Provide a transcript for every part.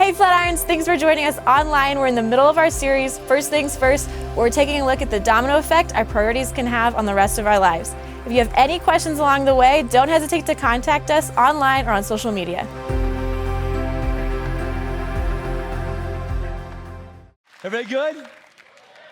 Hey Flatirons, thanks for joining us online. We're in the middle of our series, First Things First, where we're taking a look at the domino effect our priorities can have on the rest of our lives. If you have any questions along the way, don't hesitate to contact us online or on social media. Everybody good?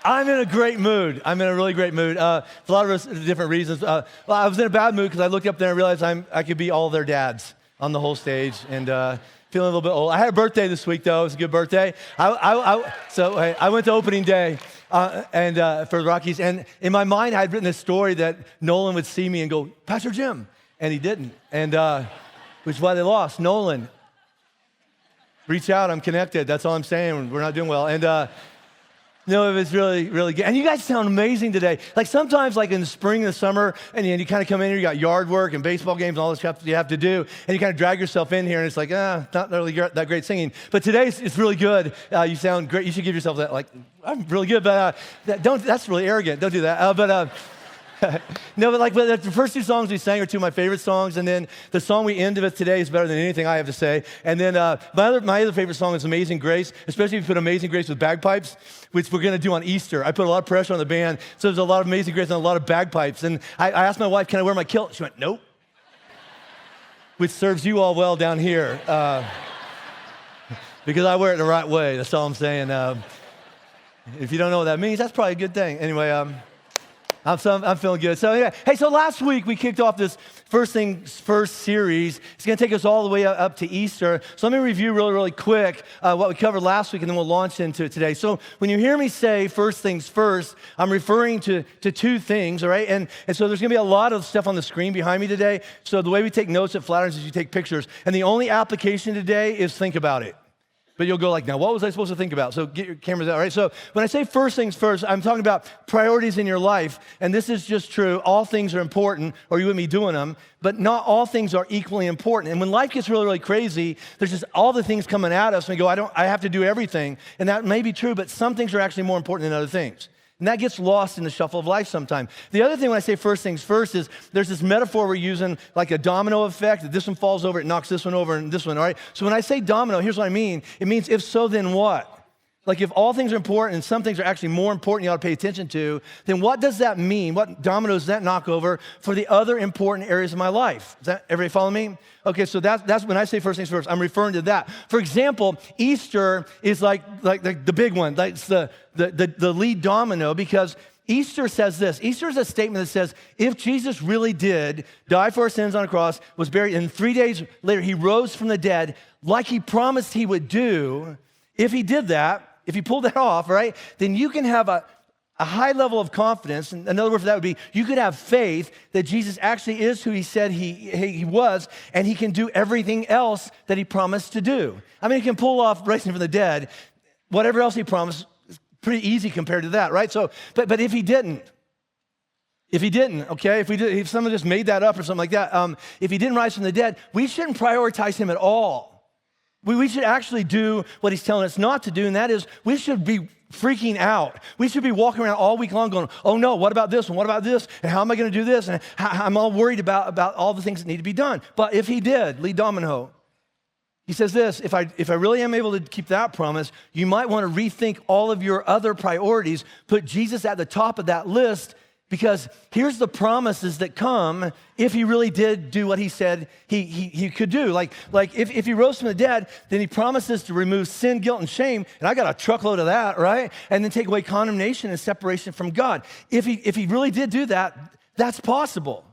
I'm in a great mood. I'm in a really great mood. For a lot of us, different reasons. Well, I was in a bad mood because I looked up there and realized I could be all their dads on the whole stage, and feeling a little bit old. I had a birthday this week, though. It was a good birthday. So I went to opening day for the Rockies, and in my mind, I had written this story that Nolan would see me and go, Pastor Jim, and he didn't, and which is why they lost. Nolan, reach out. I'm connected. That's all I'm saying. We're not doing well, and. No, it was really, really good. And you guys sound amazing today. Like sometimes like in the spring and the summer, and you kind of come in here, you got yard work and baseball games and all this stuff you have to do, and you kind of drag yourself in here, and it's like, not really that great singing. But today it's really good. You sound great. You should give yourself that, like, I'm really good, but that's really arrogant. Don't do that. No, but the first two songs we sang are two of my favorite songs, and then the song we end with today is better than anything I have to say. And then my other favorite song is Amazing Grace, especially if you put Amazing Grace with bagpipes, which we're going to do on Easter. I put a lot of pressure on the band, so there's a lot of Amazing Grace and a lot of bagpipes. And I asked my wife, can I wear my kilt? She went, nope, which serves you all well down here, because I wear it the right way. That's all I'm saying. If you don't know what that means, that's probably a good thing. Anyway, I'm feeling good. So yeah, hey, so last week we kicked off this First Things First series. It's going to take us all the way up to Easter. So let me review really, really quick what we covered last week, and then we'll launch into it today. So when you hear me say First Things First, I'm referring to two things, all right? And so there's going to be a lot of stuff on the screen behind me today. So the way we take notes at Flatirons is you take pictures, and the only application today is think about it. But you'll go like, now, what was I supposed to think about? So get your cameras out, all right? So when I say first things first, I'm talking about priorities in your life, and this is just true. All things are important, or you wouldn't be doing them, but not all things are equally important. And when life gets really, really crazy, there's just all the things coming at us, and we go, I have to do everything. And that may be true, but some things are actually more important than other things. And that gets lost in the shuffle of life sometimes. The other thing when I say first things first is there's this metaphor we're using, like a domino effect. That this one falls over, it knocks this one over, and this one, all right? So when I say domino, here's what I mean. It means if so, then what? Like if all things are important and some things are actually more important you ought to pay attention to, then what does that mean? What dominoes does that knock over for the other important areas of my life? Is that, everybody follow me? Okay, so that's when I say first things first, I'm referring to that. For example, Easter is like the big one, like it's the lead domino, because Easter says this. Easter is a statement that says, if Jesus really did die for our sins on a cross, was buried, and 3 days later he rose from the dead, like he promised he would do, if he did that, if he pulled that off, right, then you can have a high level of confidence. And another word for that would be you could have faith that Jesus actually is who he said he was, and he can do everything else that he promised to do. I mean, he can pull off raising from the dead. Whatever else he promised is pretty easy compared to that, right? So, but if he didn't, okay, if someone just made that up or something like that, if he didn't rise from the dead, we shouldn't prioritize him at all. We should actually do what he's telling us not to do, and that is we should be freaking out. We should be walking around all week long going, oh no, what about this, and what about this, and how am I going to do this, and I'm all worried about all the things that need to be done. But if he did, lead domino, he says this, if I really am able to keep that promise, you might want to rethink all of your other priorities, put Jesus at the top of that list, because here's the promises that come if he really did do what he said he could do. Like if he rose from the dead, then he promises to remove sin, guilt, and shame, and I got a truckload of that, right? And then take away condemnation and separation from God. If he really did do that, that's possible.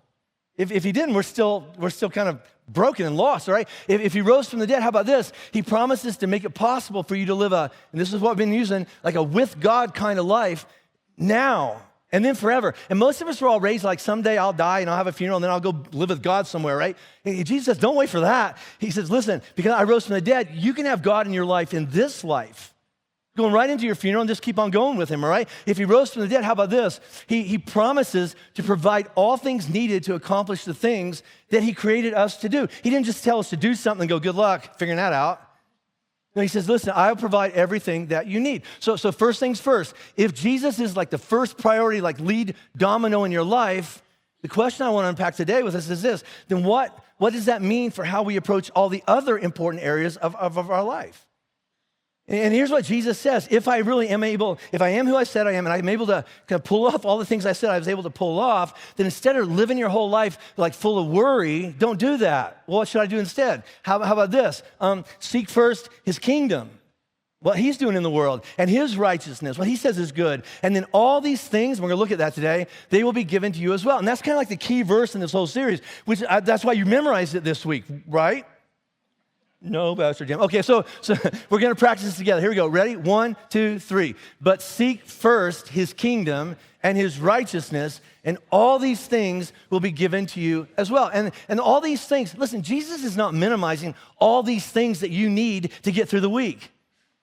If he didn't, we're still kind of broken and lost, right? If he rose from the dead, how about this? He promises to make it possible for you to live and this is what I've been using, like a with God kind of life now. And then forever. And most of us are all raised like someday I'll die and I'll have a funeral and then I'll go live with God somewhere, right? And Jesus says, don't wait for that. He says, listen, because I rose from the dead, you can have God in your life in this life. Going right into your funeral and just keep on going with him, all right? If he rose from the dead, how about this? He promises to provide all things needed to accomplish the things that he created us to do. He didn't just tell us to do something and go, good luck figuring that out. No, he says, listen, I'll provide everything that you need. So first things first, if Jesus is like the first priority, like lead domino in your life, the question I want to unpack today with us is this, then what does that mean for how we approach all the other important areas of our life? And here's what Jesus says. If I am who I said I am, and I'm able to kind of pull off all the things I said I was able to pull off, then instead of living your whole life like full of worry, don't do that. Well, what should I do instead? How about this? Seek first his kingdom, what he's doing in the world, and his righteousness, what he says is good. And then all these things, we're going to look at that today, they will be given to you as well. And that's kind of like the key verse in this whole series, which that's why you memorized it this week, right? No, Pastor Jim. Okay, so we're going to practice this together. Here we go. Ready? 1, 2, 3. But seek first his kingdom and his righteousness, and all these things will be given to you as well. And all these things, listen, Jesus is not minimizing all these things that you need to get through the week.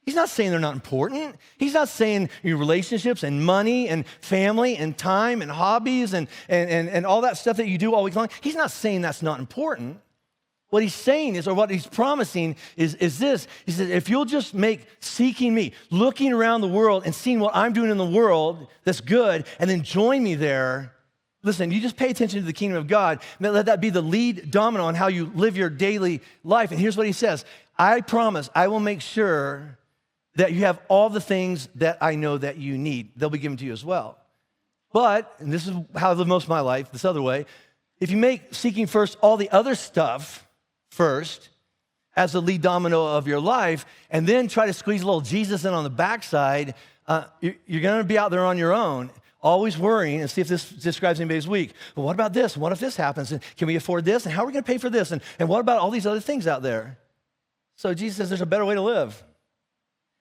He's not saying they're not important. He's not saying your relationships and money and family and time and hobbies and all that stuff that you do all week long. He's not saying that's not important. What he's saying is, or what he's promising is this. He says, if you'll just make seeking me, looking around the world and seeing what I'm doing in the world that's good, and then join me there, listen, you just pay attention to the kingdom of God, and let that be the lead domino on how you live your daily life. And here's what he says. I promise I will make sure that you have all the things that I know that you need. They'll be given to you as well. But, and this is how I live most of my life, this other way, if you make seeking first all the other stuff first as the lead domino of your life, and then try to squeeze a little Jesus in on the backside, you're going to be out there on your own, always worrying, and see if this describes anybody's week. Well, what about this? What if this happens? And can we afford this? And how are we going to pay for this? And what about all these other things out there? So Jesus says there's a better way to live.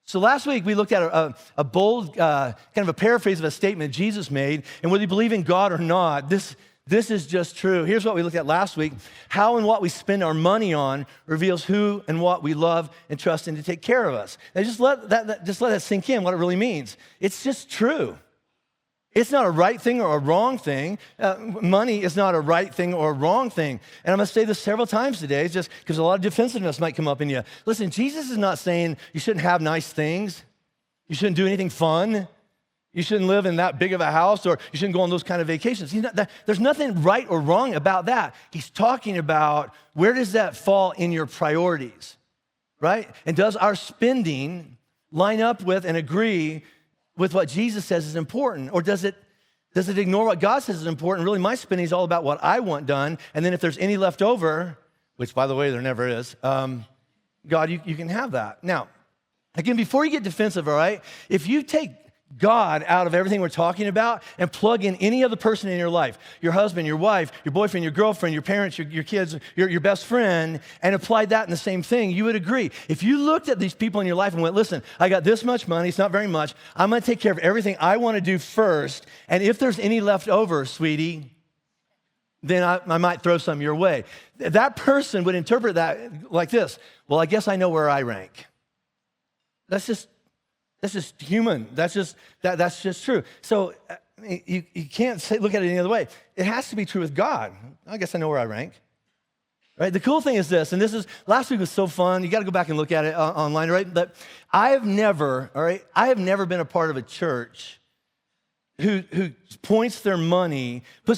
So last week we looked at a bold, kind of a paraphrase of a statement Jesus made, and whether you believe in God or not, this is just true. Here's what we looked at last week. How and what we spend our money on reveals who and what we love and trust in to take care of us. Now just let that sink in, what it really means. It's just true. It's not a right thing or a wrong thing. Money is not a right thing or a wrong thing. And I'm going to say this several times today, just because a lot of defensiveness might come up in you. Listen, Jesus is not saying you shouldn't have nice things. You shouldn't do anything fun. You shouldn't live in that big of a house, or you shouldn't go on those kind of vacations. There's nothing right or wrong about that. He's talking about where does that fall in your priorities, right? And does our spending line up with and agree with what Jesus says is important? Or does it ignore what God says is important? Really, my spending is all about what I want done. And then if there's any left over, which by the way, there never is, God, you can have that. Now, again, before you get defensive, all right, if you take God out of everything we're talking about and plug in any other person in your life, your husband, your wife, your boyfriend, your girlfriend, your parents, your kids, your best friend, and applied that in the same thing, you would agree. If you looked at these people in your life and went, listen, I got this much money, it's not very much, I'm going to take care of everything I want to do first, and if there's any left over, sweetie, then I might throw some your way. That person would interpret that like this. Well, I guess I know where I rank. That's just human. That's just true. So you can't look at it any other way. It has to be true with God. I guess I know where I rank. Right? The cool thing is this, and last week was so fun. You got to go back and look at it online, right? But I have never been a part of a church who puts their money where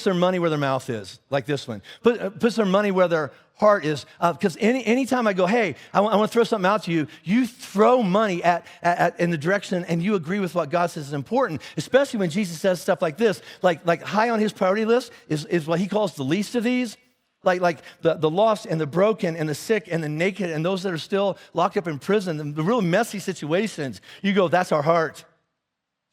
their mouth is, like this one. Puts their money where their heart is, because anytime I go, hey, I want to throw something out to you, you throw money in the direction and you agree with what God says is important, especially when Jesus says stuff like this, like high on his priority list is what he calls the least of these, like the lost and the broken and the sick and the naked and those that are still locked up in prison, the real messy situations. You go, that's our heart.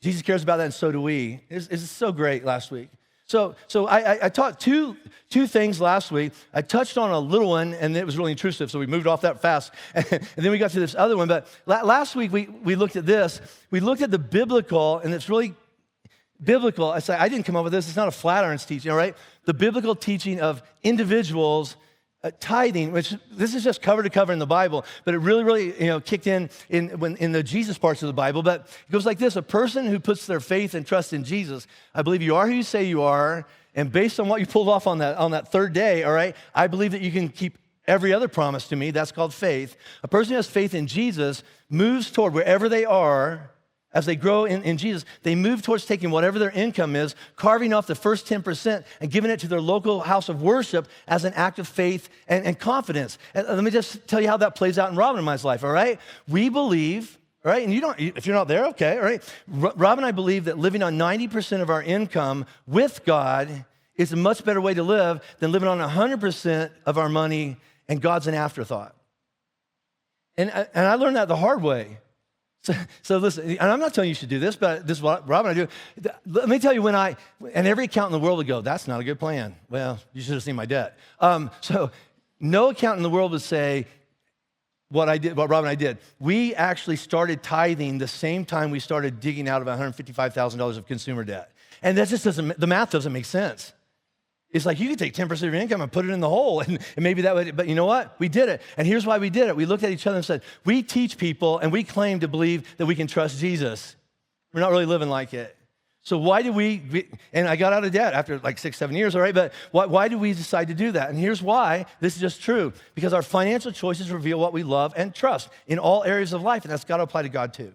Jesus cares about that, and so do we. It's so great last week. So I taught two things last week. I touched on a little one, and it was really intrusive, so we moved off that fast. And then we got to this other one. But last week, we looked at this. We looked at the biblical, and it's really biblical. I didn't come up with this. It's not a Flatiron's teaching, all right? The biblical teaching of individuals tithing, which this is just cover to cover in the Bible, but it really kicked in the Jesus parts of the Bible. But it goes like this: a person who puts their faith and trust in Jesus, I believe you are who you say you are, and based on what you pulled off on that third day, all right, I believe that you can keep every other promise to me. That's called faith. A person who has faith in Jesus moves toward wherever they are. As they grow in Jesus, they move towards taking whatever their income is, carving off the first 10% and giving it to their local house of worship as an act of faith and confidence. And let me just tell you how that plays out in Robin and my life, all right? We believe, All right, and if you're not there, okay, all right. Rob and I believe that living on 90% of our income with God is a much better way to live than living on 100% of our money and God's an afterthought. And I learned that the hard way. So listen, and I'm not telling you you should do this, but this is what Rob and I do. Let me tell you, and every accountant in the world would go, that's not a good plan. Well, you should have seen my debt. So no accountant in the world would say what Rob and I did. We actually started tithing the same time we started digging out of $155,000 of consumer debt. And that just the math doesn't make sense. It's like you could take 10% of your income and put it in the hole, and maybe that would, but you know what? We did it. And here's why we did it. We looked at each other and said, we teach people and we claim to believe that we can trust Jesus. We're not really living like it. So why did and I got out of debt after like 6-7 years, all right, but why did we decide to do that? And here's why this is just true. Because our financial choices reveal what we love and trust in all areas of life, and that's got to apply to God too.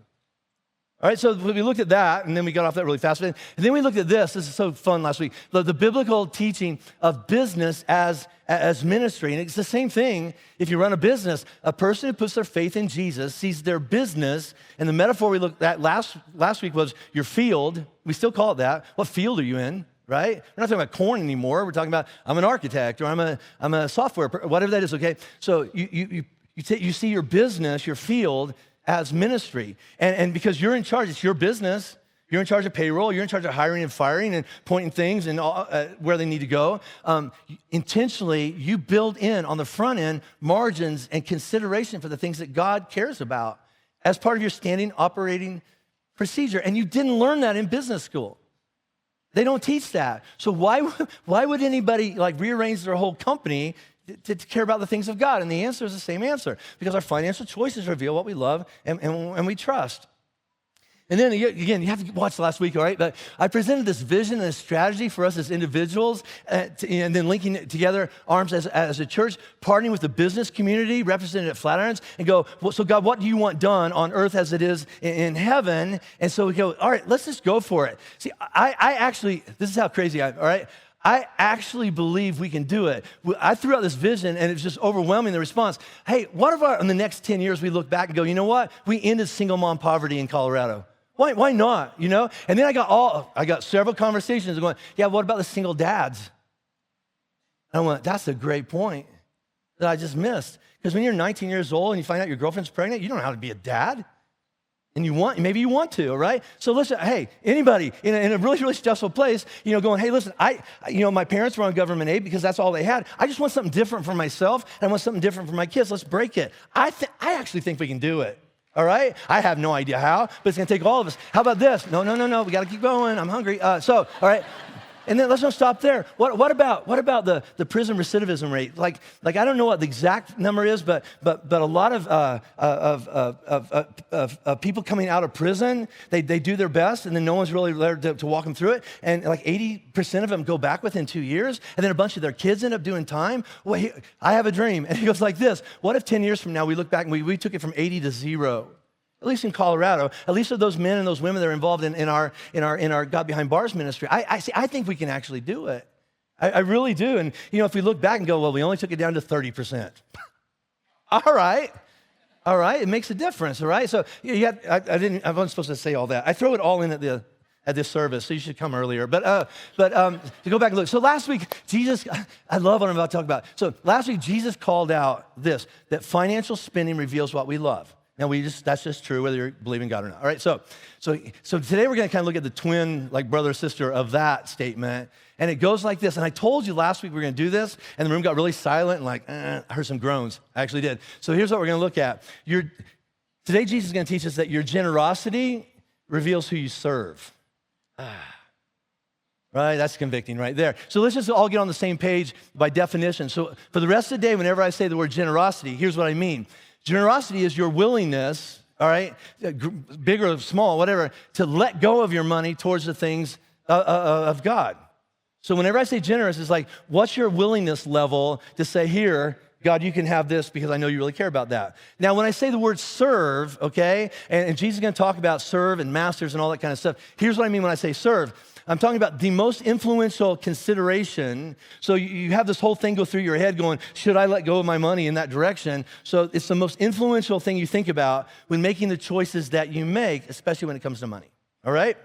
All right, so we looked at that, and then we got off that really fast. And then we looked at this. This is so fun last week. The biblical teaching of business as ministry. And it's the same thing if you run a business. A person who puts their faith in Jesus sees their business, and the metaphor we looked at last week was your field. We still call it that. What field are you in, right? We're not talking about corn anymore. We're talking about I'm an architect, or I'm a software, whatever that is, okay? So you see your business, your field, as ministry. And because you're in charge, it's your business. You're in charge of payroll. You're in charge of hiring and firing and pointing things and where they need to go. Intentionally, you build in on the front end margins and consideration for the things that God cares about as part of your standing operating procedure. And you didn't learn that in business school. They don't teach that. So why would anybody like rearrange their whole company to care about the things of God? And the answer is the same answer, because our financial choices reveal what we love and we trust. And then again, you have to watch last week, all right? But I presented this vision and a strategy for us as individuals, and then linking it together, arms as a church, partnering with the business community represented at Flatirons, and go, well, so God, what do you want done on earth as it is in heaven? And so we go, all right, let's just go for it. See, I actually, this is how crazy I am, all right? I actually believe we can do it. I threw out this vision, and it was just overwhelming, the response. Hey, what if in the next 10 years we look back and go, you know what? We ended single mom poverty in Colorado. Why not, you know? And then I got several conversations going, yeah, what about the single dads? And I went, that's a great point that I just missed. Because when you're 19 years old and you find out your girlfriend's pregnant, you don't know how to be a dad. And maybe you want to, all right? So listen, hey, anybody in a really, really stressful place, you know, going, hey, listen, my parents were on government aid because that's all they had. I just want something different for myself, and I want something different for my kids. Let's break it. I actually think we can do it. All right? I have no idea how, but it's going to take all of us. How about this? No. We got to keep going. I'm hungry. All right. And then let's not stop there. What about the prison recidivism rate? Like I don't know what the exact number is, but a lot of people coming out of prison, they do their best, and then no one's really there to walk them through it. And like 80% of them go back within 2 years, and then a bunch of their kids end up doing time. Well, I have a dream, and he goes like this: what if 10 years from now we look back and we took it from 80 to 0? At least in Colorado, at least of those men and those women that are involved in our God Behind Bars ministry. I think we can actually do it. I really do. And you know, if we look back and go, well, we only took it down to 30%. All right, it makes a difference. All right. So I wasn't supposed to say all that. I throw it all in at this service, so you should come earlier. But to go back and look. So last week, Jesus, I love what I'm about to talk about. So last week, Jesus called out that financial spending reveals what we love. Now, that's just true whether you believe in God or not. All right, so today we're going to kind of look at the twin, like brother, sister of that statement. And it goes like this. And I told you last week we were going to do this, and the room got really silent, and I heard some groans. I actually did. So here's what we're going to look at. Today, Jesus is going to teach us that your generosity reveals who you serve. Right, that's convicting right there. So let's just all get on the same page by definition. So for the rest of the day, whenever I say the word generosity, here's what I mean. Generosity is your willingness, all right, big or small, whatever, to let go of your money towards the things of God. So whenever I say generous, it's like, what's your willingness level to say, here, God, you can have this because I know you really care about that. Now, when I say the word serve, okay, and Jesus is going to talk about serve and masters and all that kind of stuff, here's what I mean when I say serve. I'm talking about the most influential consideration. So you have this whole thing go through your head going, should I let go of my money in that direction? So it's the most influential thing you think about when making the choices that you make, especially when it comes to money, all right?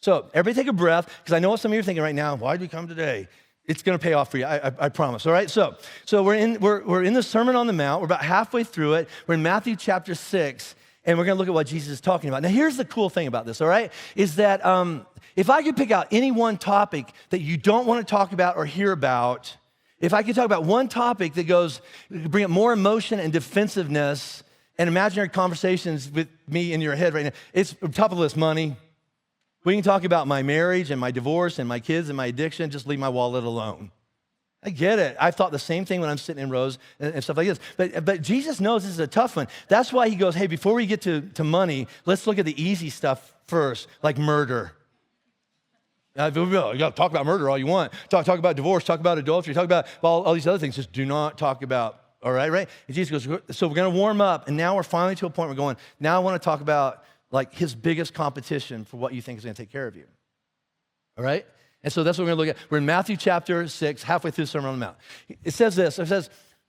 So everybody take a breath, because I know what some of you are thinking right now. Why did we come today? It's going to pay off for you, I promise, all right? So we're in the Sermon on the Mount. We're about halfway through it. We're in Matthew chapter 6, and we're going to look at what Jesus is talking about. Now, here's the cool thing about this, all right, is that if I could pick out any one topic that you don't want to talk about or hear about, if I could talk about one topic that bring up more emotion and defensiveness and imaginary conversations with me in your head right now, it's top of the list, money. We can talk about my marriage and my divorce and my kids and my addiction. Just leave my wallet alone. I get it. I've thought the same thing when I'm sitting in rows and stuff like this. But Jesus knows this is a tough one. That's why he goes, hey, before we get to money, let's look at the easy stuff first, like murder. You got to talk about murder all you want. Talk about divorce, talk about adultery, talk about all these other things. Just do not talk about, all right? And Jesus goes, so we're going to warm up, and now we're finally to a point where we're going, now I want to talk about like his biggest competition for what you think is going to take care of you. All right? And so that's what we're going to look at. We're in Matthew chapter 6, halfway through the Sermon on the Mount. It says this.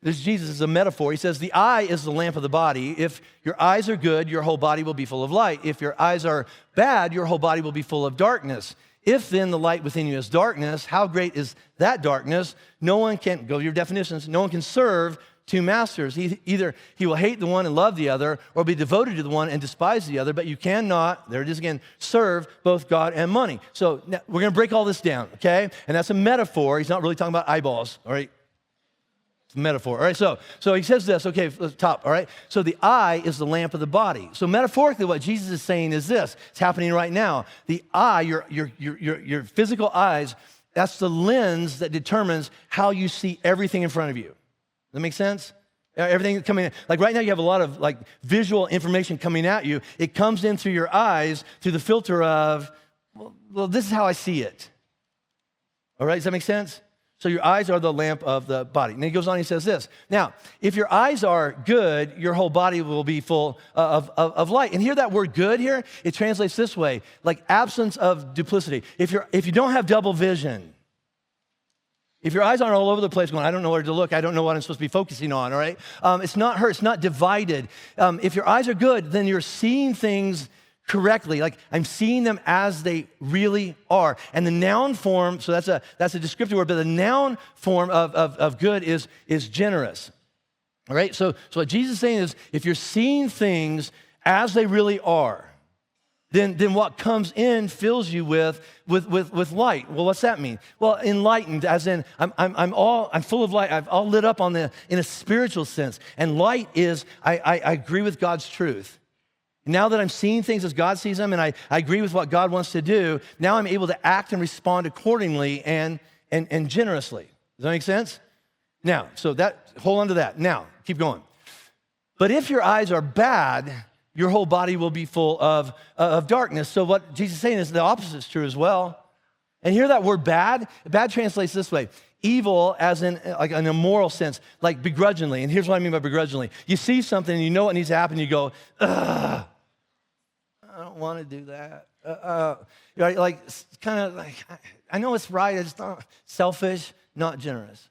Jesus is a metaphor. He says, the eye is the lamp of the body. If your eyes are good, your whole body will be full of light. If your eyes are bad, your whole body will be full of darkness. If then the light within you is darkness, how great is that darkness? No one can, go to your definitions, no one can serve two masters. Either he will hate the one and love the other, or be devoted to the one and despise the other, but you cannot, there it is again, serve both God and money. So now we're going to break all this down, okay? And that's a metaphor. He's not really talking about eyeballs, all right? It's a metaphor, all right? So he says this, okay, top, all right? So the eye is the lamp of the body. So metaphorically, what Jesus is saying is this. It's happening right now. The eye, your physical eyes, that's the lens that determines how you see everything in front of you. Does that make sense? Everything coming in. Like right now you have a lot of like visual information coming at you. It comes in through your eyes through the filter of, well, this is how I see it. All right, does that make sense? So your eyes are the lamp of the body. And then he goes on, he says this. Now, if your eyes are good, your whole body will be full of light. And hear that word good here? It translates this way, like absence of duplicity. If you don't have double vision, if your eyes aren't all over the place going, I don't know where to look, I don't know what I'm supposed to be focusing on, all right? It's not hurt, it's not divided. If your eyes are good, then you're seeing things correctly. Like I'm seeing them as they really are. And the noun form, so that's a descriptive word, but the noun form of good is generous. All right? So what Jesus is saying is if you're seeing things as they really are, then what comes in fills you with light. Well, what's that mean? Well, enlightened, as in I'm full of light. I've all lit up in a spiritual sense. And light is I agree with God's truth. Now that I'm seeing things as God sees them, and I agree with what God wants to do, now I'm able to act and respond accordingly and generously. Does that make sense? Now, so hold on to that. Now, keep going. But if your eyes are bad, your whole body will be full of darkness. So what Jesus is saying is the opposite is true as well. And hear that word bad? Bad translates this way. Evil as in like an immoral sense, like begrudgingly. And here's what I mean by begrudgingly. You see something and you know what needs to happen, you go, ugh, I don't want to do that. Right? Like kind of like, I know it's right, it's not selfish, not generous.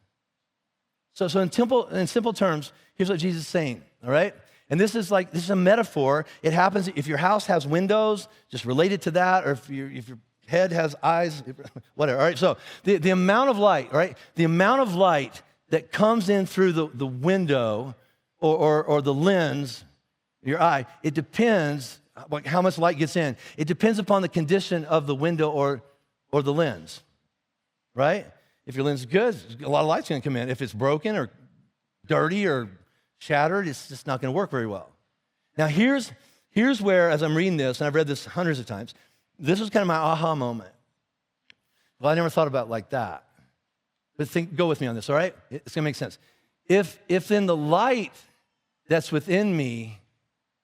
So in simple terms, here's what Jesus is saying, all right? And this is a metaphor. It happens if your house has windows, just related to that, or if your head has eyes, whatever. All right, so the amount of light, right? The amount of light that comes in through the window or the lens, your eye, it depends how much light gets in. It depends upon the condition of the window or the lens, right? If your lens is good, a lot of light's going to come in. If it's broken or dirty or shattered, it's just not going to work very well. Now, here's where, as I'm reading this, and I've read this hundreds of times, this was kind of my aha moment. Well, I never thought about it like that. But go with me on this, all right? It's going to make sense. If then the light that's within me,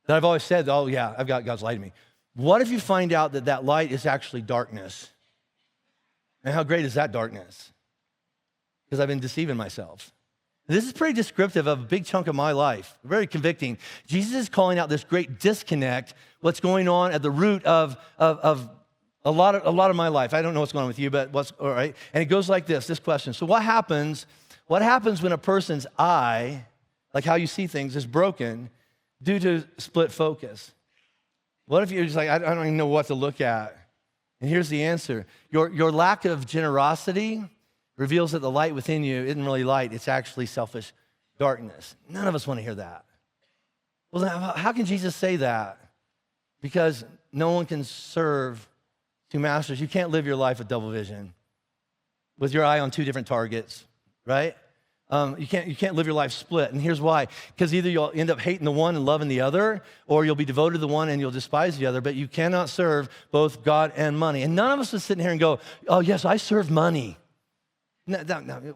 that I've always said, oh yeah, I've got God's light in me. What if you find out that light is actually darkness? And how great is that darkness? Because I've been deceiving myself. This is pretty descriptive of a big chunk of my life, very convicting. Jesus is calling out this great disconnect, what's going on at the root of a lot of my life. I don't know what's going on with you, but what's all right? And it goes like this question. So what happens when a person's eye, like how you see things, is broken due to split focus? What if you're just like, I don't even know what to look at? And here's the answer. Your lack of generosity reveals that the light within you isn't really light, it's actually selfish darkness. None of us want to hear that. Well, then how can Jesus say that? Because no one can serve two masters. You can't live your life with double vision, with your eye on two different targets, right? You can't live your life split. And here's why. Because either you'll end up hating the one and loving the other, or you'll be devoted to the one and you'll despise the other, but you cannot serve both God and money. And none of us is sitting here and go, oh, yes, I serve money. No,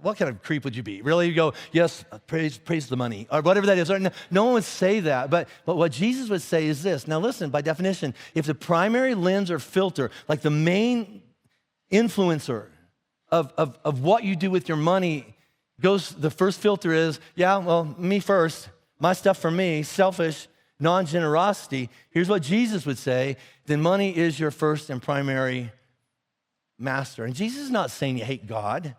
what kind of creep would you be? Really? You go, yes, praise the money, or whatever that is. No one would say that, but what Jesus would say is this. Now listen, by definition, if the primary lens or filter, like the main influencer of what you do with your money the first filter is, yeah, well, me first, my stuff for me, selfish, non-generosity. Here's what Jesus would say, then money is your first and primary master. And Jesus is not saying you hate God.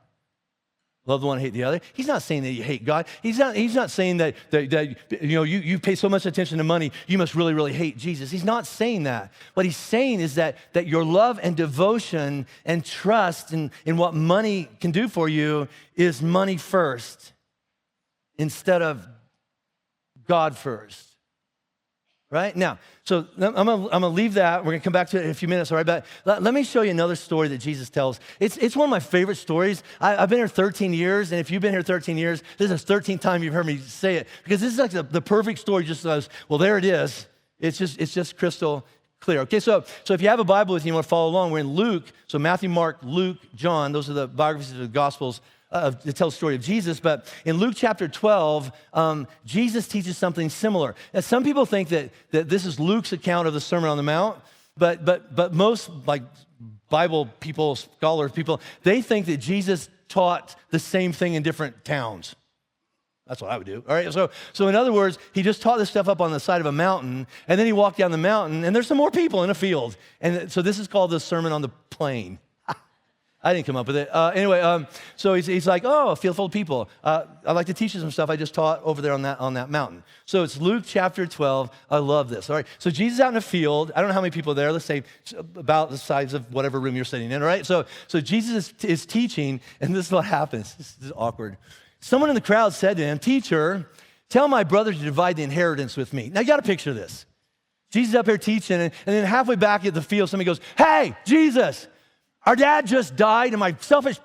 Love the one, hate the other. He's not saying that you hate God. He's not saying that you pay so much attention to money, you must really, really hate Jesus. He's not saying that. What he's saying is that your love and devotion and trust in what money can do for you is money first instead of God first. Right? Now, so I'm gonna leave that. We're gonna come back to it in a few minutes, all right? But let me show you another story that Jesus tells. It's one of my favorite stories. I've been here 13 years, and if you've been here 13 years, this is the 13th time you've heard me say it, because this is like the perfect story, just as, well, there it is. It's just crystal clear. Okay, so if you have a Bible with you and you want to follow along, we're in Luke. So Matthew, Mark, Luke, John, those are the biographies of the Gospels that tell the story of Jesus. But in Luke chapter 12, Jesus teaches something similar. Now, some people think that this is Luke's account of the Sermon on the Mount, but most like Bible people, scholars, people, they think that Jesus taught the same thing in different towns. That's what I would do. All right. So in other words, he just taught this stuff up on the side of a mountain, and then he walked down the mountain, and there's some more people in a field. And so this is called the Sermon on the Plain. I didn't come up with it. Anyway, so he's like, oh, a field full of people. I'd like to teach you some stuff I just taught over there on that mountain. So it's Luke chapter 12. I love this. All right. So Jesus out in a field. I don't know how many people are there. Let's say about the size of whatever room you're sitting in. All right. So Jesus is teaching, and this is what happens. This is awkward. Someone in the crowd said to him, teacher, tell my brother to divide the inheritance with me. Now you got to picture this. Jesus up here teaching, and then halfway back at the field, somebody goes, hey, Jesus, our dad just died, and my selfish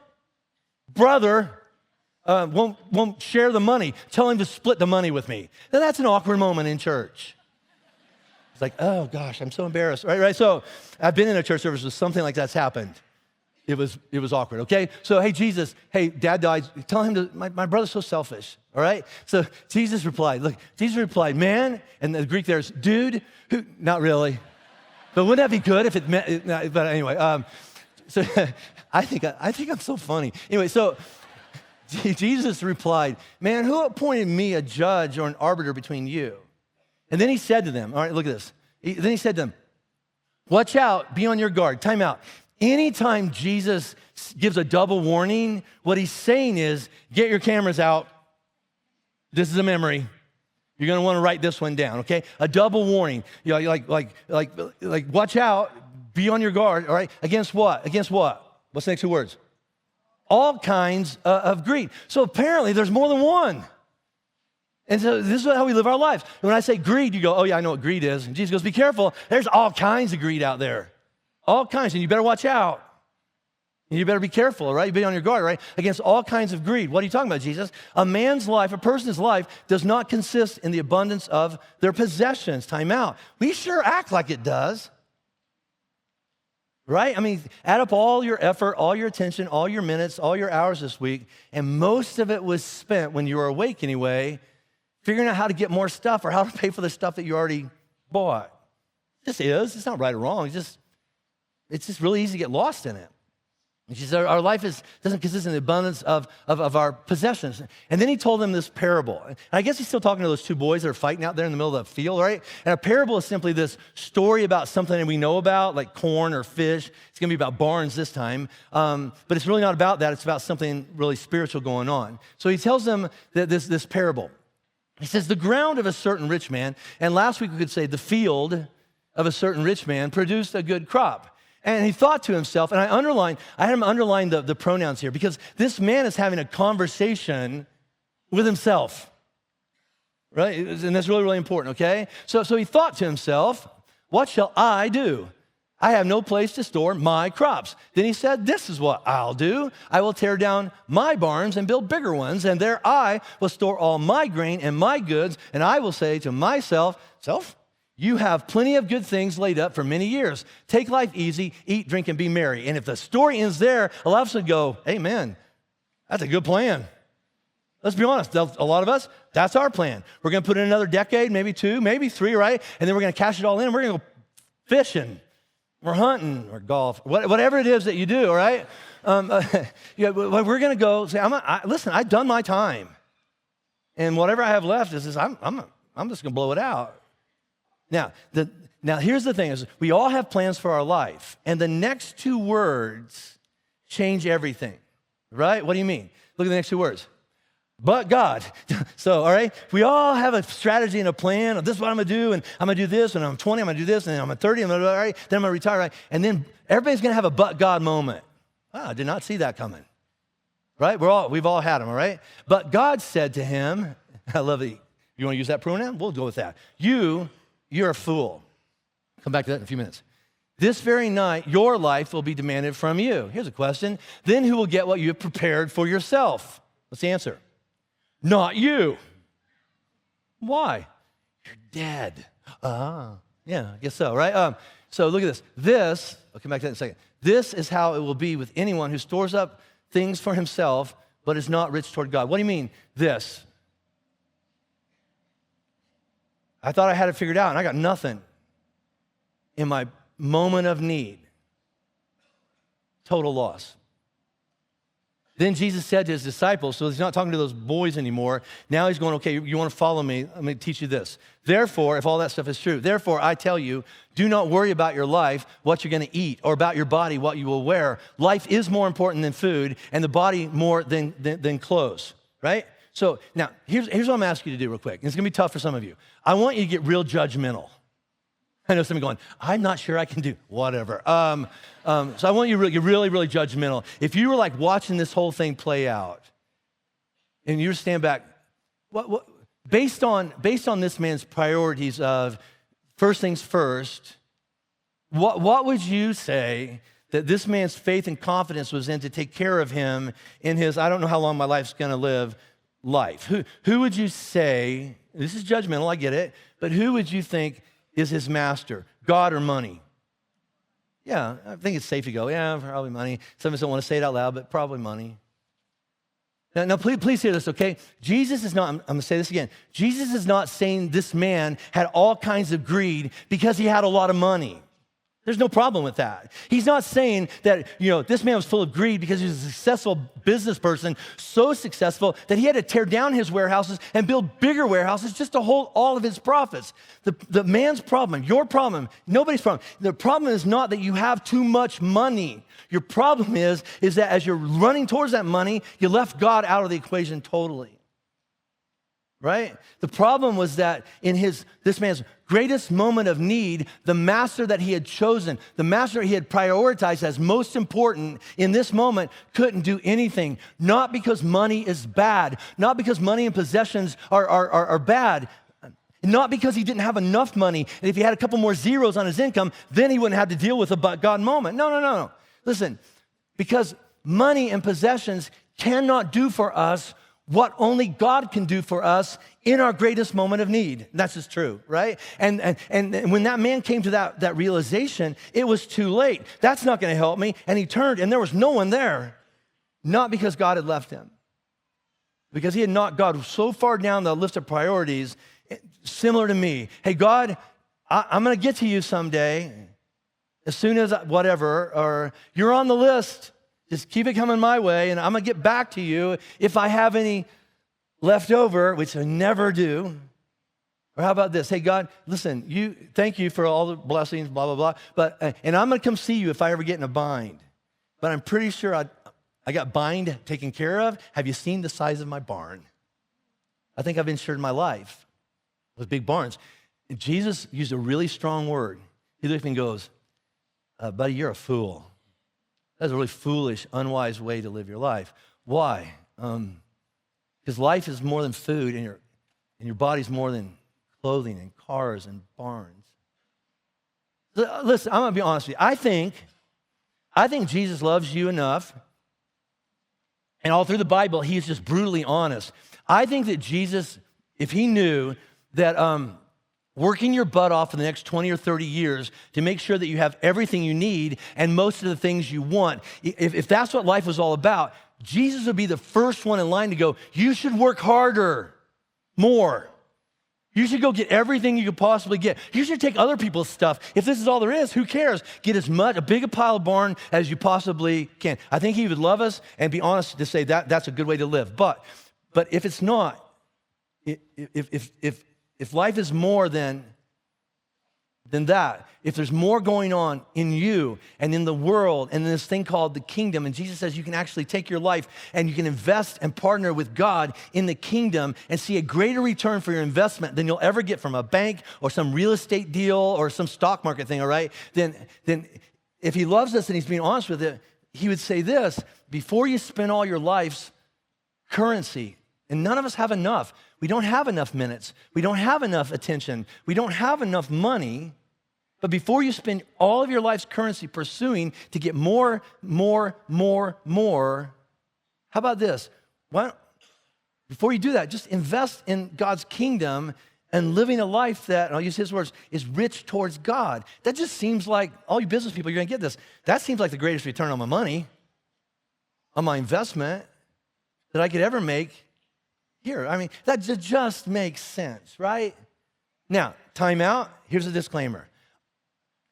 brother won't share the money. Tell him to split the money with me. Now, that's an awkward moment in church. It's like, oh, gosh, I'm so embarrassed. Right? So I've been in a church service where something like that's happened. It was awkward, okay? So, hey, Jesus, hey, dad died. Tell him to, my brother's so selfish, all right? So Jesus replied, man, and the Greek there is dude, who, not really. But wouldn't that be good if it meant, but anyway, so I think I'm so funny. Anyway, so Jesus replied, man, who appointed me a judge or an arbiter between you? And then he said to them, all right, look at this. Then he said to them, watch out, be on your guard, time out. Anytime Jesus gives a double warning, what he's saying is, get your cameras out. This is a memory. You're going to want to write this one down, okay? A double warning. You know, like, watch out, be on your guard, all right? Against what? Against what? What's the next two words? All kinds of greed. So apparently there's more than one. And so this is how we live our lives. When I say greed, you go, oh yeah, I know what greed is. And Jesus goes, be careful. There's all kinds of greed out there. All kinds, and you better watch out. And you better be careful, right? You be on your guard, right? Against all kinds of greed. What are you talking about, Jesus? A person's life does not consist in the abundance of their possessions. Time out. We sure act like it does. Right? I mean, add up all your effort, all your attention, all your minutes, all your hours this week, and most of it was spent when you were awake anyway, figuring out how to get more stuff or how to pay for the stuff that you already bought. It just is. It's not right or wrong. It's just really easy to get lost in it. And she said, our life doesn't consist in the abundance of our possessions. And then he told them this parable. And I guess he's still talking to those two boys that are fighting out there in the middle of the field, right? And a parable is simply this story about something that we know about, like corn or fish. It's going to be about barns this time. But it's really not about that. It's about something really spiritual going on. So he tells them that this parable. He says, the ground of a certain rich man, and last week we could say the field of a certain rich man produced a good crop. And he thought to himself, and I had him underline the pronouns here, because this man is having a conversation with himself, right? And that's really, really important, okay? So he thought to himself, what shall I do? I have no place to store my crops. Then he said, this is what I'll do. I will tear down my barns and build bigger ones, and there I will store all my grain and my goods, and I will say to myself, you have plenty of good things laid up for many years. Take life easy, eat, drink, and be merry. And if the story ends there, a lot of us would go, amen, that's a good plan. Let's be honest, a lot of us, that's our plan. We're going to put in another decade, maybe 2, maybe 3, right? And then we're going to cash it all in, and we're going to go fishing, or hunting, or golf, whatever it is that you do, all right? We're going to go say, listen, I've done my time. And whatever I have left is I'm just going to blow it out. Now, here's the thing, is we all have plans for our life, and the next 2 words change everything, right? What do you mean? Look at the next 2 words. But God. So, all right, we all have a strategy and a plan of this is what I'm going to do, and I'm going to do this, and I'm 20, I'm going to do this, and then I'm at 30, I'm going to do all right, then I'm going to retire, right? And then everybody's going to have a but God moment. I did not see that coming, right? We've all had them, all right? But God said to him, I love it. You want to use that pronoun? We'll go with that. You're a fool. Come back to that in a few minutes. This very night, your life will be demanded from you. Here's a question. Then who will get what you have prepared for yourself? What's the answer? Not you. Why? You're dead. Yeah, I guess so, right? So look at this. I'll come back to that in a second. This is how it will be with anyone who stores up things for himself, but is not rich toward God. What do you mean, this? I thought I had it figured out, and I got nothing in my moment of need. Total loss. Then Jesus said to his disciples, so he's not talking to those boys anymore. Now he's going, okay, you want to follow me? Let me teach you this. Therefore, if all that stuff is true, therefore I tell you, do not worry about your life, what you're going to eat, or about your body, what you will wear. Life is more important than food, and the body more than clothes, right? So now, here's what I'm going to ask you to do real quick. It's going to be tough for some of you. I want you to get real judgmental. I know some of you going, I'm not sure I can do whatever. So I want you to get really, really judgmental. If you were like watching this whole thing play out, and you stand back, based on this man's priorities of first things first, what would you say that this man's faith and confidence was in to take care of him in his, I don't know how long my life's going to live, life? Who would you say, this is judgmental, I get it, but who would you think is his master, God or money? Yeah, I think it's safe to go, yeah, probably money. Some of us don't want to say it out loud, but probably money. Now please hear this, okay? Jesus is not, I'm going to say this again. Jesus is not saying this man had all kinds of greed because he had a lot of money. There's no problem with that. He's not saying that, this man was full of greed because he was a successful business person, so successful that he had to tear down his warehouses and build bigger warehouses just to hold all of his profits. The man's problem, your problem, nobody's problem. The problem is not that you have too much money. Your problem is that as you're running towards that money, you left God out of the equation totally. Right? The problem was that in this man's greatest moment of need, the master that he had chosen, the master he had prioritized as most important in this moment couldn't do anything. Not because money is bad, not because money and possessions are bad, not because he didn't have enough money, and if he had a couple more zeros on his income, then he wouldn't have to deal with a but God moment. No. Listen, because money and possessions cannot do for us what only God can do for us in our greatest moment of need. That's just true, right? And when that man came to that realization, it was too late. That's not going to help me. And he turned, and there was no one there. Not because God had left him. Because he had knocked God so far down the list of priorities, similar to me. Hey, God, I'm going to get to you someday, as soon as whatever, or you're on the list. Just keep it coming my way, and I'm going to get back to you if I have any left over, which I never do. Or how about this? Hey, God, listen, thank you for all the blessings, blah, blah, blah. And I'm going to come see you if I ever get in a bind. But I'm pretty sure I got bind taken care of. Have you seen the size of my barn? I think I've insured my life with big barns. And Jesus used a really strong word. He looked at me and goes, buddy, you're a fool. That's a really foolish, unwise way to live your life. Why? Because life is more than food, and your body's more than clothing and cars and barns. Listen, I'm going to be honest with you. I think Jesus loves you enough, and all through the Bible, he's just brutally honest. I think that Jesus, if he knew that working your butt off for the next 20 or 30 years to make sure that you have everything you need and most of the things you want, if that's what life was all about, Jesus would be the first one in line to go, you should work harder, more. You should go get everything you could possibly get. You should take other people's stuff. If this is all there is, who cares? Get a big a pile of barn as you possibly can. I think he would love us and be honest to say that's a good way to live. But if it's not, if life is more than that, if there's more going on in you and in the world and in this thing called the kingdom, and Jesus says you can actually take your life and you can invest and partner with God in the kingdom and see a greater return for your investment than you'll ever get from a bank or some real estate deal or some stock market thing, all right? Then if he loves us and he's being honest with it, he would say this: before you spend all your life's currency, and none of us have enough. We don't have enough minutes. We don't have enough attention. We don't have enough money. But before you spend all of your life's currency pursuing to get more, how about this? Before you do that, just invest in God's kingdom and living a life that, and I'll use his words, is rich towards God. That just seems like, all you business people, you're gonna get this. That seems like the greatest return on my money, on my investment that I could ever make here. I mean, that just makes sense, right? Now, time out. Here's a disclaimer.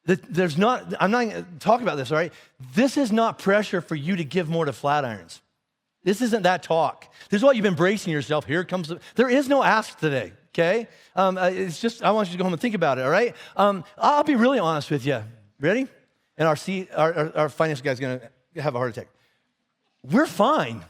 I'm not going to talk about this, all right? This is not pressure for you to give more to Flatirons. This isn't that talk. This is what you've been bracing yourself. Here comes there is no ask today, okay? It's just, I want you to go home and think about it, all right? I'll be really honest with you. Ready? And our finance guy's going to have a heart attack. We're fine.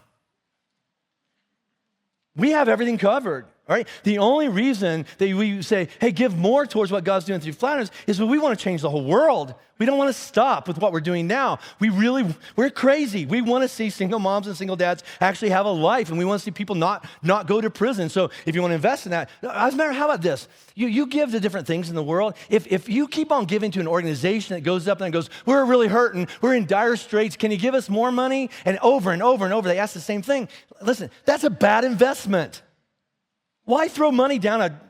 We have everything covered, all right? The only reason that we say, hey, give more towards what God's doing through Flatirons is that we want to change the whole world. We don't want to stop with what we're doing now. We're crazy. We want to see single moms and single dads actually have a life, and we want to see people not go to prison. So if you want to invest in that, as a matter, how about this? You give to different things in the world. If you keep on giving to an organization that goes up and goes, we're really hurting, we're in dire straits, can you give us more money? And over and over and over, they ask the same thing. Listen, that's a bad investment. Why throw money down a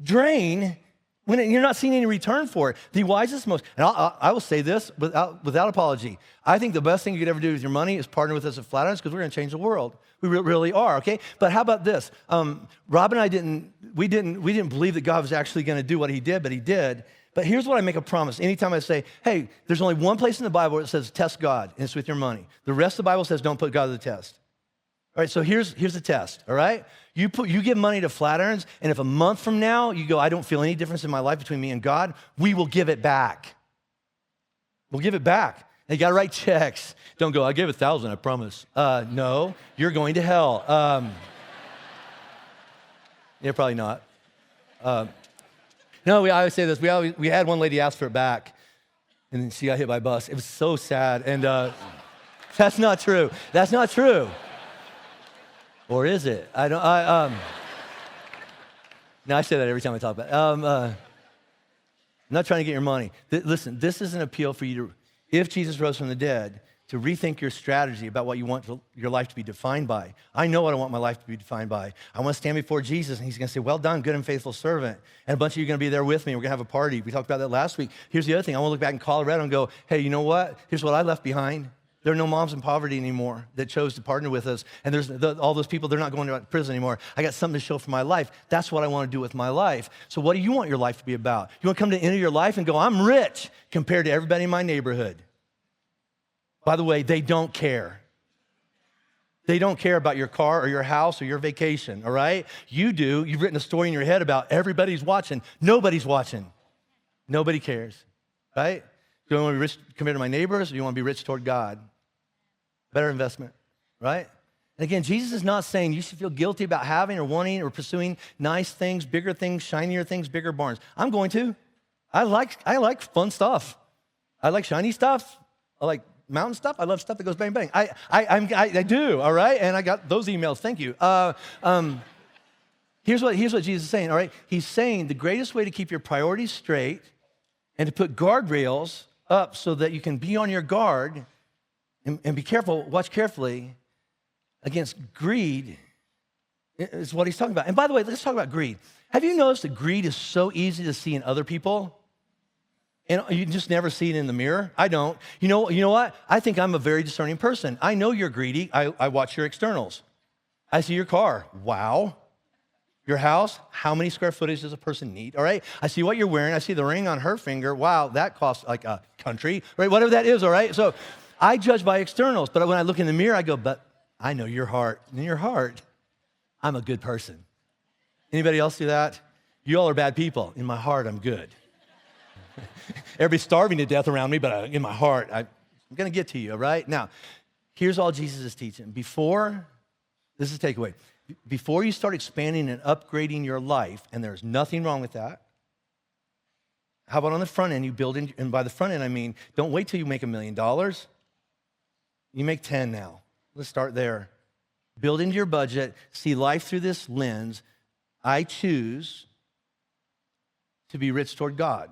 drain when you're not seeing any return for it? The wisest, and I will say this without apology. I think the best thing you could ever do with your money is partner with us at Flatirons, because we're going to change the world. We really are, okay? But how about this? Rob and I didn't believe that God was actually going to do what he did, but he did. But here's what I make a promise. Anytime I say, hey, there's only one place in the Bible where it says test God, and it's with your money. The rest of the Bible says don't put God to the test. All right, so here's the test, all right? You give money to Flatirons, and if a month from now you go, I don't feel any difference in my life between me and God, we will give it back. We'll give it back. And you got to write checks. Don't go, I gave 1,000, I promise. No, you're going to hell. Yeah, probably not. No, I always say this. We had one lady ask for it back, and then she got hit by a bus. It was so sad, and that's not true. That's not true. Or is it? No, I say that every time I talk about it. I'm not trying to get your money. Listen, this is an appeal for you to, if Jesus rose from the dead, to rethink your strategy about what you want your life to be defined by. I know what I want my life to be defined by. I want to stand before Jesus, and he's going to say, well done, good and faithful servant. And a bunch of you are going to be there with me. We're going to have a party. We talked about that last week. Here's the other thing. I want to look back in Colorado and go, hey, you know what? Here's what I left behind. There are no moms in poverty anymore that chose to partner with us. And there's all those people, they're not going to prison anymore. I got something to show for my life. That's what I want to do with my life. So what do you want your life to be about? You want to come to the end of your life and go, I'm rich compared to everybody in my neighborhood. By the way, they don't care. They don't care about your car or your house or your vacation, all right? You do. You've written a story in your head about everybody's watching. Nobody's watching. Nobody cares, right? Do you want to be rich compared to my neighbors, or do you want to be rich toward God? Better investment, right? And again, Jesus is not saying you should feel guilty about having or wanting or pursuing nice things, bigger things, shinier things, bigger barns. I'm going to. I like fun stuff. I like shiny stuff. I like mountain stuff. I love stuff that goes bang, bang. I do, all right? And I got those emails. Thank you. Here's what Jesus is saying, all right? He's saying the greatest way to keep your priorities straight and to put guardrails up so that you can be on your guard and be careful, watch carefully against greed is what he's talking about. And by the way, let's talk about greed. Have you noticed that greed is so easy to see in other people? And you just never see it in the mirror? I don't. You know what? I think I'm a very discerning person. I know you're greedy. I watch your externals. I see your car. Wow. Your house, how many square footage does a person need? All right. I see what you're wearing. I see the ring on her finger. Wow, that costs like a country, right? Whatever that is, all right? So I judge by externals, but when I look in the mirror, I go, but I know your heart. In your heart, I'm a good person. Anybody else do that? You all are bad people. In my heart, I'm good. Everybody's starving to death around me, but in my heart, I'm going to get to you, all right? Now, here's all Jesus is teaching. This is a takeaway. Before you start expanding and upgrading your life, and there's nothing wrong with that, how about on the front end, you build in, and by the front end, I mean, don't wait till you make $1 million. You make 10 now. Let's start there. Build into your budget, see life through this lens. I choose to be rich toward God.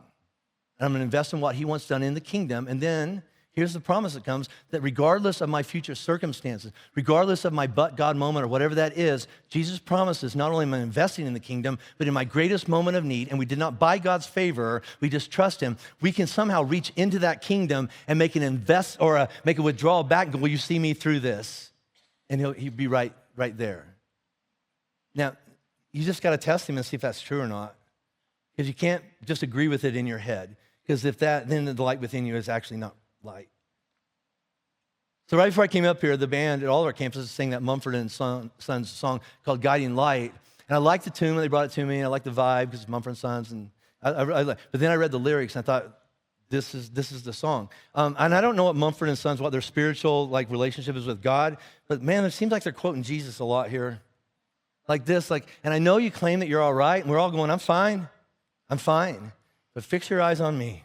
And I'm going to invest in what he wants done in the kingdom. And then here's the promise that comes, that regardless of my future circumstances, regardless of my but God moment or whatever that is, Jesus promises not only am I investing in the kingdom, but in my greatest moment of need, and we did not buy God's favor, we just trust him, we can somehow reach into that kingdom and make an make a withdrawal back and go, will you see me through this? And he'll be right there. Now, you just got to test him and see if that's true or not, because you can't just agree with it in your head, because then the light within you is actually not light. So right before I came up here, the band at all of our campuses sang that Mumford and Sons song called Guiding Light. And I liked the tune when they brought it to me. I liked the vibe because it's Mumford and Sons. But then I read the lyrics and I thought, this is the song. And I don't know what Mumford and Sons, what their spiritual relationship is with God. But man, it seems like they're quoting Jesus a lot here. Like this, and I know you claim that you're all right. And we're all going, I'm fine. But fix your eyes on me.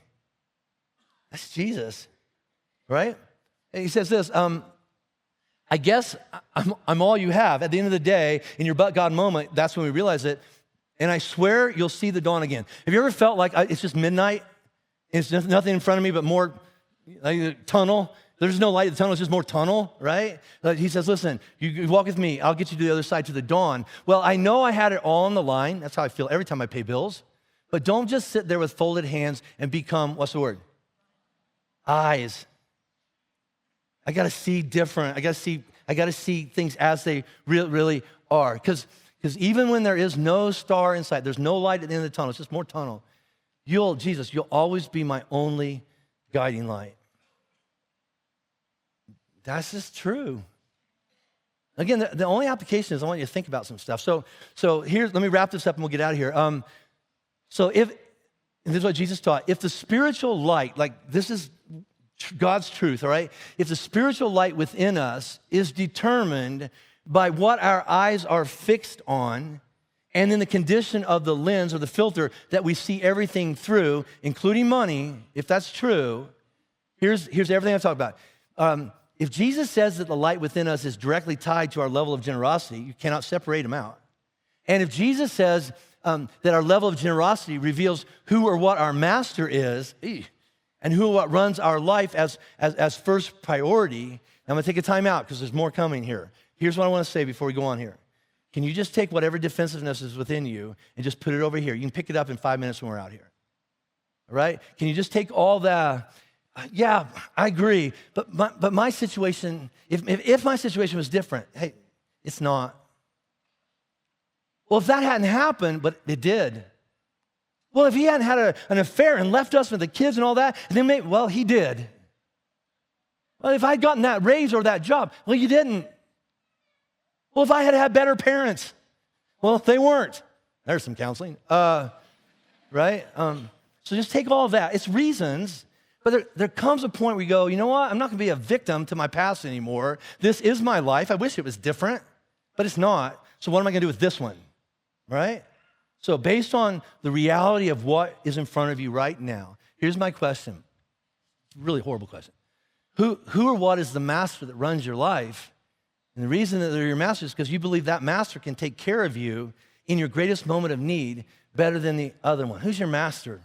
That's Jesus. Right? And he says this, I guess I'm all you have. At the end of the day, in your but God moment, that's when we realize it. And I swear you'll see the dawn again. Have you ever felt like it's just midnight? It's nothing in front of me but more tunnel. There's no light in the tunnel, it's just more tunnel, right? He says, listen, you walk with me. I'll get you to the other side, to the dawn. Well, I know I had it all on the line. That's how I feel every time I pay bills. But don't just sit there with folded hands and become, what's the word? Eyes. I got to see different. I got to see things as they really are. Because even when there is no star in sight, there's no light at the end of the tunnel, it's just more tunnel. Jesus, you'll always be my only guiding light. That's just true. Again, the only application is I want you to think about some stuff. So let me wrap this up and we'll get out of here. And this is what Jesus taught, if the spiritual light, this is God's truth, all right? If the spiritual light within us is determined by what our eyes are fixed on, and then the condition of the lens or the filter that we see everything through, including money, if that's true, here's everything I've talked about. If Jesus says that the light within us is directly tied to our level of generosity, you cannot separate them out. And if Jesus says that our level of generosity reveals who or what our master is, and who or what runs our life as first priority, I'm going to take a time out because there's more coming here. Here's what I want to say before we go on here. Can you just take whatever defensiveness is within you and just put it over here? You can pick it up in 5 minutes when we're out here. All right? Can you just take all that? Yeah, I agree. But my situation, if my situation was different, hey, it's not. Well, if that hadn't happened, but it did. Well, if he hadn't had an affair and left us with the kids and all that, then he did. Well, if I'd gotten that raise or that job, well, you didn't. Well, if I had had better parents, well, they weren't. There's some counseling, right? So just take all of that. It's reasons, but there comes a point where you go, you know what? I'm not going to be a victim to my past anymore. This is my life. I wish it was different, but it's not. So what am I going to do with this one, right? So based on the reality of what is in front of you right now, here's my question. Really horrible question. Who or what is the master that runs your life? And the reason that they're your master is because you believe that master can take care of you in your greatest moment of need better than the other one. Who's your master?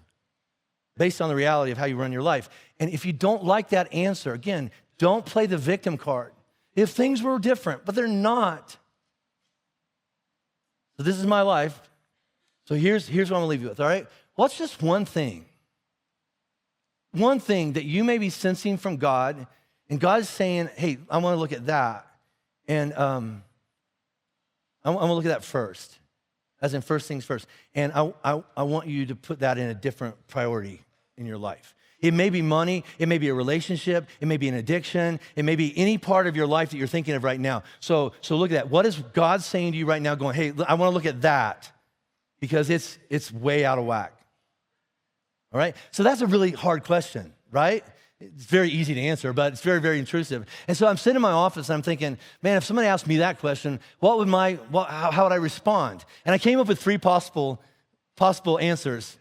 Based on the reality of how you run your life. And if you don't like that answer, again, don't play the victim card. If things were different, but they're not. So this is my life. So here's what I'm gonna leave you with, all right? What's just one thing that you may be sensing from God, and God's saying, hey, I wanna look at that. And I wanna look at that first, as in first things first. And I want you to put that in a different priority in your life. It may be money, it may be a relationship, it may be an addiction, it may be any part of your life that you're thinking of right now. So look at that. What is God saying to you right now going, hey, I wanna look at that because it's way out of whack. All right? So that's a really hard question, right? It's very easy to answer, but it's very, very intrusive. And so I'm sitting in my office and I'm thinking, man, if somebody asked me that question, how would I respond? And I came up with 3 possible answers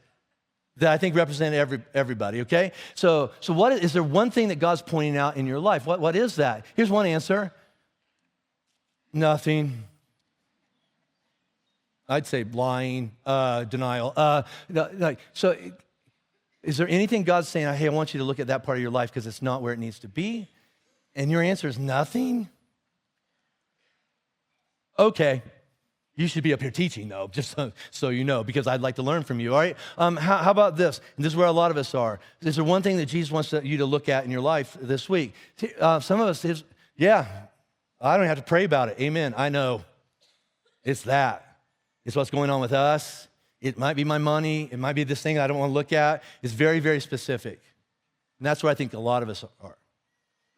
that I think represent everybody, okay? So is there one thing that God's pointing out in your life? What is that? Here's one answer. Nothing. I'd say lying, denial. Is there anything God's saying, hey, I want you to look at that part of your life because it's not where it needs to be? And your answer is nothing? Okay. You should be up here teaching, though, just so you know, because I'd like to learn from you, all right? How about this? And this is where a lot of us are. Is there one thing that Jesus wants you to look at in your life this week? Some of us, I don't have to pray about it. Amen. I know. It's that. It's what's going on with us. It might be my money. It might be this thing I don't want to look at. It's very, very specific. And that's where I think a lot of us are.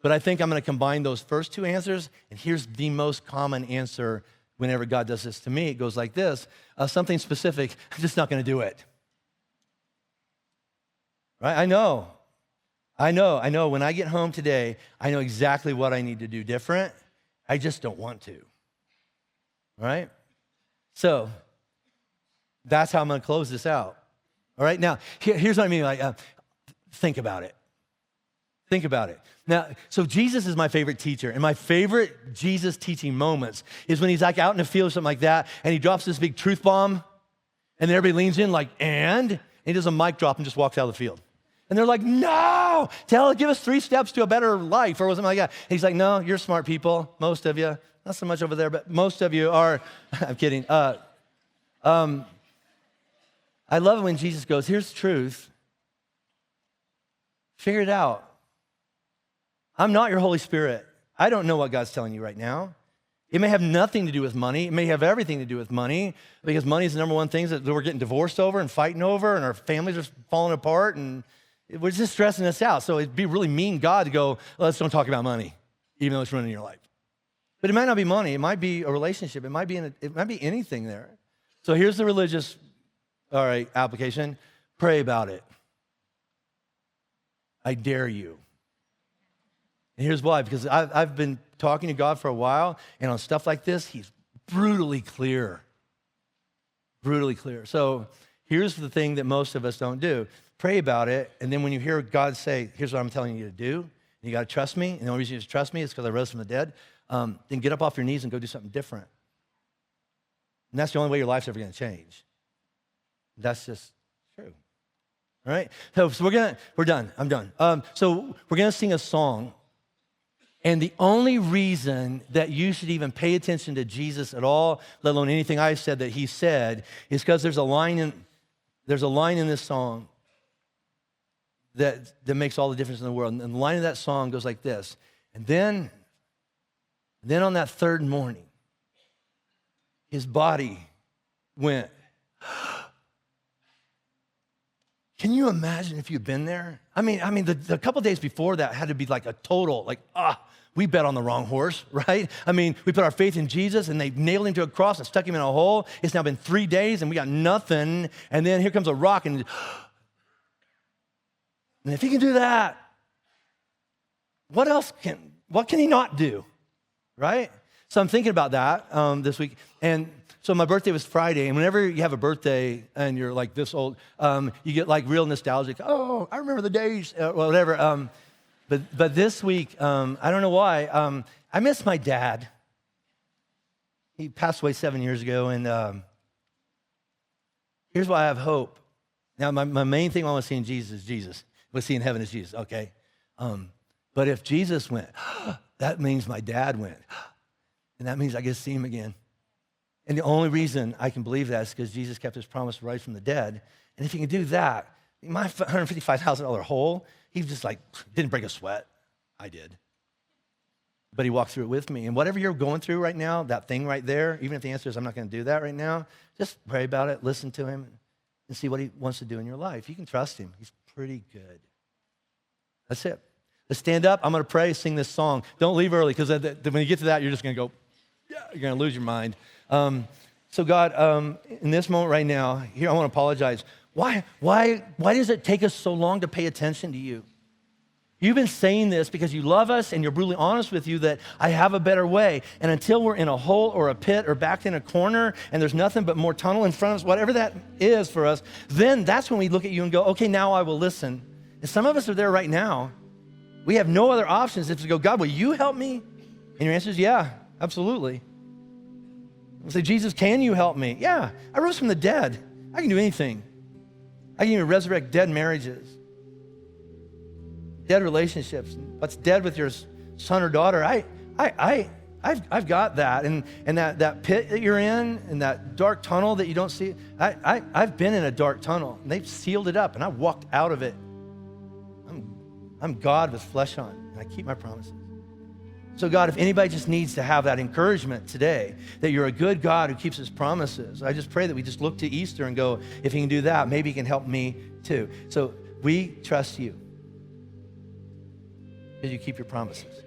But I think I'm going to combine those first 2 answers, and here's the most common answer whenever God does this to me. It goes like this, something specific, I'm just not going to do it. Right? I know. When I get home today, I know exactly what I need to do different. I just don't want to. Right? So that's how I'm going to close this out. All right? Now, here's what I mean. Think about it. Think about it. Now, so Jesus is my favorite teacher, and my favorite Jesus teaching moments is when he's like out in the field or something like that, and he drops this big truth bomb, and then everybody leans in like, and he does a mic drop and just walks out of the field. And they're like, no, give us 3 steps to a better life, or something like that. And he's like, no, you're smart people, most of you. Not so much over there, but most of you are. I'm kidding. I love it when Jesus goes, here's truth. Figure it out. I'm not your Holy Spirit. I don't know what God's telling you right now. It may have nothing to do with money. It may have everything to do with money, because money is the number one thing that we're getting divorced over and fighting over, and our families are falling apart, and we're just stressing us out. So it'd be really mean God to go, let's don't talk about money, even though it's running your life. But it might not be money. It might be a relationship. It might be anything there. So here's the religious, application. Pray about it. I dare you. And here's why, because I've been talking to God for a while, and on stuff like this, he's brutally clear. Brutally clear. So here's the thing that most of us don't do. Pray about it, and then when you hear God say, here's what I'm telling you to do, and you got to trust me, and the only reason you trust me is because I rose from the dead, then get up off your knees and go do something different. And that's the only way your life's ever going to change. That's just true. All right? So we're done. I'm done. So we're going to sing a song. And the only reason that you should even pay attention to Jesus at all, let alone anything I said that he said, is because there's a line in this song that makes all the difference in the world. And the line of that song goes like this. And then on that 3rd morning, his body went. Can you imagine if you'd been there? I mean, the couple days before that had to be like a total, we bet on the wrong horse, right? I mean, we put our faith in Jesus and they nailed him to a cross and stuck him in a hole. It's now been 3 days and we got nothing. And then here comes a rock and if he can do that, what can he not do, right? So I'm thinking about that this week. And so my birthday was Friday, and whenever you have a birthday and you're like this old, you get like real nostalgic. Oh, I remember the days, whatever. But this week, I don't know why, I miss my dad. He passed away 7 years ago, and here's why I have hope. Now, my main thing I want to see in Jesus is Jesus. What I see in heaven is Jesus, okay? But if Jesus went, that means my dad went. And that means I get to see him again. And the only reason I can believe that is because Jesus kept his promise to rise from the dead. And if he can do that, my $155,000 hole, he just didn't break a sweat. I did. But he walked through it with me. And whatever you're going through right now, that thing right there, even if the answer is I'm not going to do that right now, just pray about it, listen to him, and see what he wants to do in your life. You can trust him. He's pretty good. That's it. Let's stand up. I'm going to pray, sing this song. Don't leave early, because when you get to that, you're just going to go, yeah, you're going to lose your mind. So God, in this moment right now, here I want to apologize. Why does it take us so long to pay attention to you? You've been saying this because you love us and you're brutally honest with you that I have a better way. And until we're in a hole or a pit or backed in a corner and there's nothing but more tunnel in front of us, whatever that is for us, then that's when we look at you and go, okay, now I will listen. And some of us are there right now. We have no other options than to go, God, will you help me? And your answer is, yeah, absolutely. We'll say, Jesus, can you help me? Yeah, I rose from the dead. I can do anything. I can even resurrect dead marriages, dead relationships. What's dead with your son or daughter? I've got that. And that pit that you're in and that dark tunnel that you don't see, I've been in a dark tunnel and they've sealed it up and I walked out of it. I'm God with flesh on, and I keep my promises. So God, if anybody just needs to have that encouragement today, that you're a good God who keeps his promises, I just pray that we just look to Easter and go, if he can do that, maybe he can help me too. So we trust you because you keep your promises.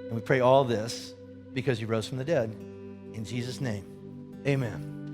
And we pray all this because you rose from the dead. In Jesus' name, amen.